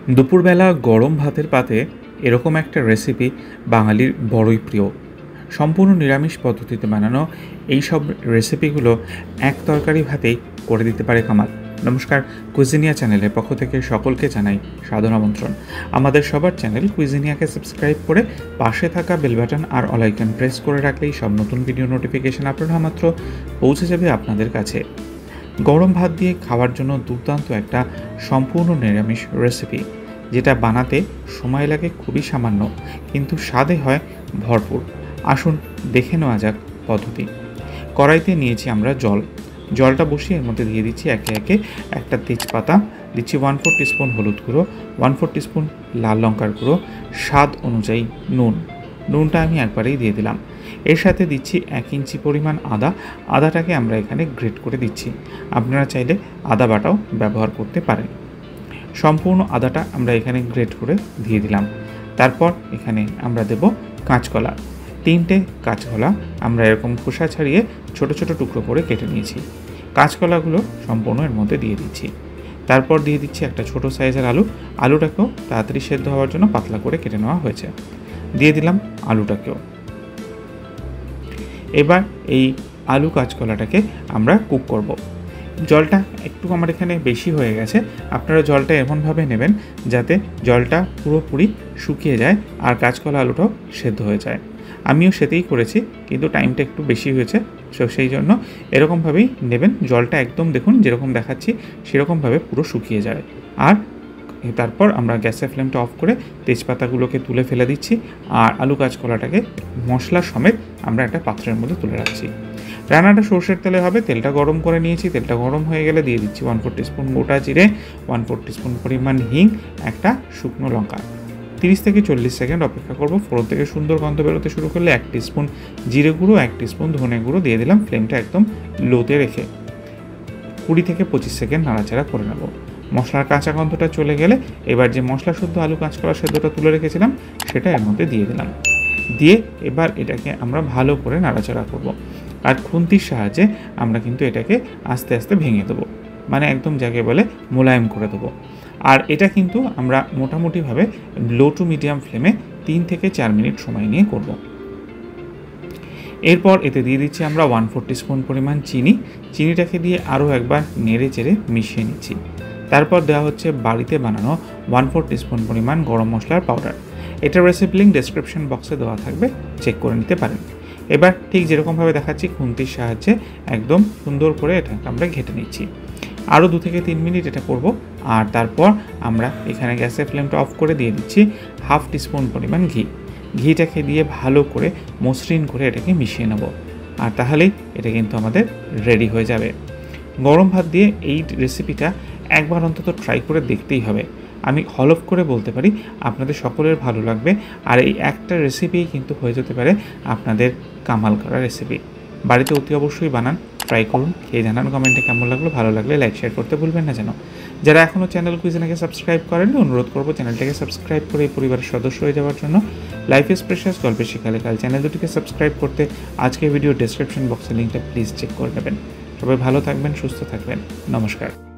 দুপুরবেলা গরম ভাতের পাতে এরকম একটা রেসিপি বাঙালির বড়ই প্রিয়। সম্পূর্ণ নিরামিষ পদ্ধতিতে বানানো এই সব রেসিপিগুলো এক তরকারি ভাতেই করে দিতে পারে কামাল। নমস্কার, কুইজিনিয়া চ্যানেলের পক্ষ থেকে সকলকে জানাই সাদর আমন্ত্রণ। আমাদের সবার চ্যানেল কুইজিনিয়াকে সাবস্ক্রাইব করে পাশে থাকা বেল বাটন আর অল আইকন প্রেস করে রাখলেই সব নতুন ভিডিও নোটিফিকেশন আপলোড হওয়া মাত্র পৌঁছে যাবে আপনাদের কাছে। গরম ভাত দিয়ে খাওয়ার জন্য দুর্দান্ত একটা সম্পূর্ণ নিরামিষ রেসিপি, যেটা বানাতে সময় লাগে খুবই সামান্য, কিন্তু স্বাদে হয় ভরপুর। আসুন দেখে নেওয়া যাক পদ্ধতি। কড়াইতে নিয়েছি আমরা জলটা বসিয়ে এর মধ্যে দিয়ে দিচ্ছি একে একে একটা তেজপাতা, দিচ্ছি 1/4 টিস্পুন হলুদ গুঁড়ো, 1/4 টিস্পুন লাল লঙ্কার গুঁড়ো, স্বাদ অনুযায়ী নুনটা আমি একবারেই দিয়ে দিলাম। এর সাথে দিচ্ছি 1 ইঞ্চি পরিমাণ আদাটাকে আমরা এখানে গ্রেট করে দিচ্ছি। আপনারা চাইলে আদা বাটাও ব্যবহার করতে পারেন। সম্পূর্ণ আদাটা আমরা এখানে গ্রেট করে দিয়ে দিলাম। তারপর এখানে আমরা দেব কাঁচকলা। 3টে কাঁচকলা আমরা এরকম খোসা ছাড়িয়ে ছোট ছোট টুকরো করে কেটে নিয়েছি। কাঁচকলাগুলো সম্পূর্ণ এর মধ্যে দিয়ে দিচ্ছি। তারপর দিয়ে দিচ্ছি একটা ছোট সাইজের আলুটাকেও তাড়াতাড়ি সেদ্ধ হওয়ার জন্য পাতলা করে কেটে নেওয়া হয়েছে। দিয়ে দিলাম আলুটাকেও। এবার এই আলু কাঁচকলাটাকে আমরা কুক করব। জলটা একটু আমার এখানে বেশি হয়ে গেছে, আপনারা জলটা এমনভাবে নেবেন যাতে জলটা পুরোপুরি শুকিয়ে যায় আর কাঁচকলা আলুটাও সেদ্ধ হয়ে যায়। আমিও সেটাই করেছি, কিন্তু টাইমটা একটু বেশি হয়েছে, সেই জন্য এরকমভাবেই নেবেন। জলটা একদম দেখুন যেরকম দেখাচ্ছি সেরকমভাবে পুরো শুকিয়ে যায়। আর তারপর আমরা গ্যাসের ফ্লেমটা অফ করে তেজপাতাগুলোকে তুলে ফেলে দিচ্ছি আর আলু কাঁচকলাটাকে মশলা সমেত আমরা একটা পাত্রের মধ্যে তুলে রাখছি। রান্নাটা সরষের তেলে হবে। তেলটা গরম করে নিয়েছি। তেলটা গরম হয়ে গেলে দিয়ে দিচ্ছি 1/4 টিস্পুন গোটা জিরে, 1/4 টিস্পুন পরিমাণ হিং, একটা শুকনো লঙ্কা। 30 থেকে 40 সেকেন্ড অপেক্ষা করব। ফোড়ন থেকে সুন্দর গন্ধ বেরোতে শুরু করলে 1 টিস্পুন জিরে গুঁড়ো, 1 টিস্পুন ধনে গুঁড়ো দিয়ে দিলাম। ফ্লেমটা একদম লোতে রেখে 20 থেকে 25 সেকেন্ড নাড়াচাড়া করে নেব। মশলার কাঁচা গন্ধটা চলে গেলে এবার যে মশলা শুদ্ধ আলু কাঁচকলা সেদ্ধটা তুলে রেখেছিলাম সেটা এর মধ্যে দিয়ে দিলাম। দিয়ে এবার এটাকে আমরা ভালো করে নাড়াচাড়া করব। আর খুন্তির সাহায্যে আমরা কিন্তু এটাকে আস্তে আস্তে ভেঙে দেবো, মানে একদম যাকে বলে মোলায়েম করে দেবো। আর এটা কিন্তু আমরা মোটামুটিভাবে লো টু মিডিয়াম ফ্লেমে 3 থেকে 4 মিনিট সময় নিয়ে করব। এরপর এতে দিয়ে দিচ্ছি আমরা 1/4 টিস্পুন পরিমাণ চিনিটাকে দিয়ে আরও একবার নেড়ে চেড়ে মিশিয়ে নিচ্ছি। তারপর দেওয়া হচ্ছে বাড়িতে বানানো 1/4 টিস্পুন পরিমাণ গরম মশলার পাউডার। এটার রেসিপি লিঙ্ক ডেসক্রিপশন বক্সে দেওয়া থাকবে, চেক করে নিতে পারেন। এবার ঠিক যেরকমভাবে দেখাচ্ছি খুন্তির সাহায্যে একদম সুন্দর করে এটাকে আমরা ঘেটে নিচ্ছি। আরও 2 থেকে 3 মিনিট এটা করব। আর তারপর আমরা এখানে গ্যাসের ফ্লেমটা অফ করে দিয়ে দিচ্ছি 1/2 টিস্পুন পরিমাণ ঘিটাকে দিয়ে ভালো করে মসৃণ করে এটাকে মিশিয়ে নেব। আর তাহলেই এটা কিন্তু আমাদের রেডি হয়ে যাবে। গরম ভাত দিয়ে এই রেসিপিটা একবার অন্তত ট্রাই করে দেখতেই হবে। আমি হলফ করে বলতে পারি আপনাদের সকলের ভালো লাগবে। আর এই একটা রেসিপিই কিন্তু হয়ে যেতে পারে আপনাদের কামাল করা রেসিপি। বাড়িতে অতি অবশ্যই বানান, ট্রাই করুন, খেয়ে জানান কমেন্টে কেমন লাগলো। ভালো লাগলে লাইক শেয়ার করতে ভুলবেন না যেন। যারা এখনও চ্যানেল কুইজিনাকে সাবস্ক্রাইব করেননি, অনুরোধ করবো চ্যানেলটাকে সাবস্ক্রাইব করে এই পরিবারের সদস্য হয়ে যাওয়ার জন্য। লাইফ ইজ প্রেশাস গল্পের শিখালে কাল চ্যানেল দুটিকে সাবস্ক্রাইব করতে আজকের ভিডিও ডেসক্রিপশন বক্সের লিঙ্কটা প্লিজ চেক করে নেবেন। সবাই ভালো থাকবেন, সুস্থ থাকবেন। নমস্কার।